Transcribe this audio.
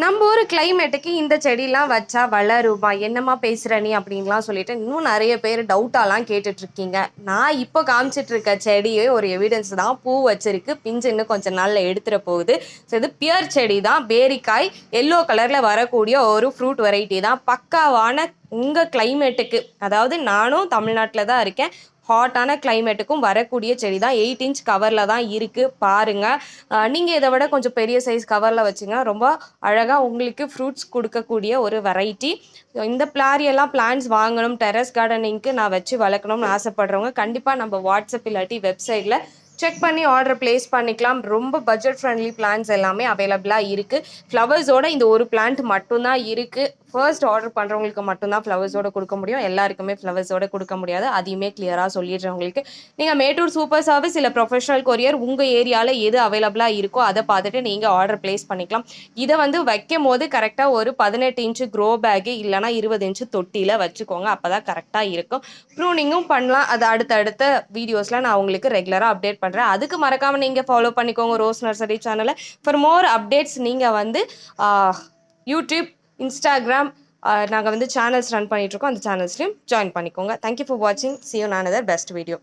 நம்ம ஊர் கிளைமேட்டுக்கு இந்த செடிலாம் வச்சா வளருமா என்னம்மா பேசுகிற நீ அப்படின்லாம் சொல்லிட்டு இன்னும் நிறைய பேர் டவுட்டாலாம் கேட்டுட்ருக்கீங்க. நான் இப்போ காமிச்சிட்டு இருக்க செடியே ஒரு எவிடன்ஸ் தான். பூ வச்சிருக்கு, பிஞ்சு இன்னும் கொஞ்சம் நாளில் எடுத்துகிற போகுது. ஸோ இது பியர் செடி தான், பேரிக்காய் எல்லோ கலரில் வரக்கூடிய ஒரு ஃப்ரூட் வெரைட்டி தான். பக்காவான உங்கள் கிளைமேட்டுக்கு, அதாவது நானும் தமிழ்நாட்டில் தான் இருக்கேன், ஹாட்டான கிளைமேட்டுக்கும் வரக்கூடிய செடி தான். 8 இன்ச் கவரில் தான் இருக்குது பாருங்கள். நீங்கள் இதை விட கொஞ்சம் பெரிய சைஸ் கவரில் வச்சிங்கன்னா ரொம்ப அழகாக உங்களுக்கு ஃப்ரூட்ஸ் கொடுக்கக்கூடிய ஒரு வெரைட்டி. இந்த பிளாரியெல்லாம் பிளான்ஸ் வாங்கணும், டெரஸ் கார்டனிங்க்கு நான் வச்சு வளர்க்கணும்னு ஆசைப்படுறவங்க கண்டிப்பாக நம்ம வாட்ஸ்அப் இல்லாட்டி வெப்சைட்டில் செக் பண்ணி ஆர்டர் பிளேஸ் பண்ணிக்கலாம். ரொம்ப பட்ஜெட் ஃப்ரெண்ட்லி பிளான்ஸ் எல்லாமே அவைலபிளாக இருக்குது. ஃப்ளவர்ஸோட இந்த ஒரு பிளான்ட் மட்டும்தான் இருக்குது. ஃபர்ஸ்ட் ஆர்டர் பண்ணுறவங்களுக்கு மட்டும்தான் ஃப்ளவர்ஸோடு கொடுக்க முடியும், எல்லாருக்குமே ஃப்ளவர்ஸோடு கொடுக்க முடியாது. அதையுமே கிளியராக சொல்லிடுறேன் உங்களுக்கு. நீங்கள் மேட்டூர் சூப்பர் சர்வீஸ் இல்லை ப்ரொஃபஷனல் கொரியர் உங்கள் ஏரியாவில் எது அவைலபிளாக இருக்கோ அதை பார்த்துட்டு நீங்கள் ஆர்டர் பிளேஸ் பண்ணிக்கலாம். இதை வைக்கும் போது கரெக்டாக ஒரு 18 இன்ச்சு க்ரோ பேக்கு இல்லைனா 20 இன்ச்சு தொட்டியில் வச்சுக்கோங்க. அப்போ தான் கரெக்டாக இருக்கும். ப்ரூனிங்கும் பண்ணலாம். அது அடுத்தடுத்த வீடியோஸில் நான் உங்களுக்கு ரெகுலராக அப்டேட் பண்ணுறேன். அதுக்கு மறக்காமல் நீங்கள் ஃபாலோ பண்ணிக்கோங்க ரோஸ் நர்சரி சேனலை. ஃபார் மோர் அப்டேட்ஸ் நீங்கள் யூடியூப், இன்ஸ்டாகிராம் நாங்கள் சேனல்ஸ் ரன் பண்ணிகிட்ருக்கோம். அந்த சேனல்ஸ்லையும் ஜாயின் பண்ணிக்கோங்க. தேங்க்யூ ஃபார் வாட்சிங். see you in another best video.